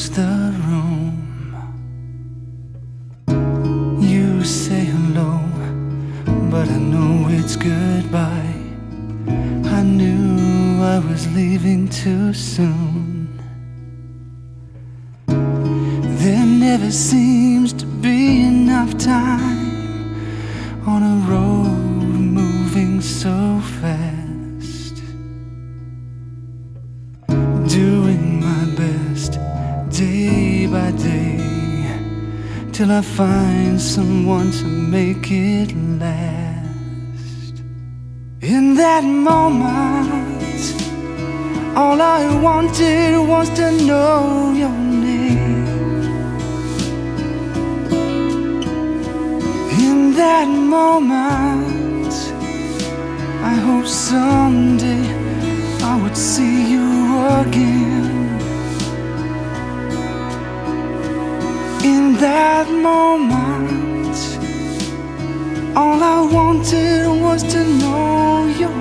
across the room. You say hello, but I know it's goodbye. I knew I was leaving too soon. There never seems to be enough time on a road moving so fast. Doing my best day by day till I find someone to make it last. In that moment, all I wanted was to know your name. In that moment, I hope someday I would see you again. In that moment, all I wanted was to know your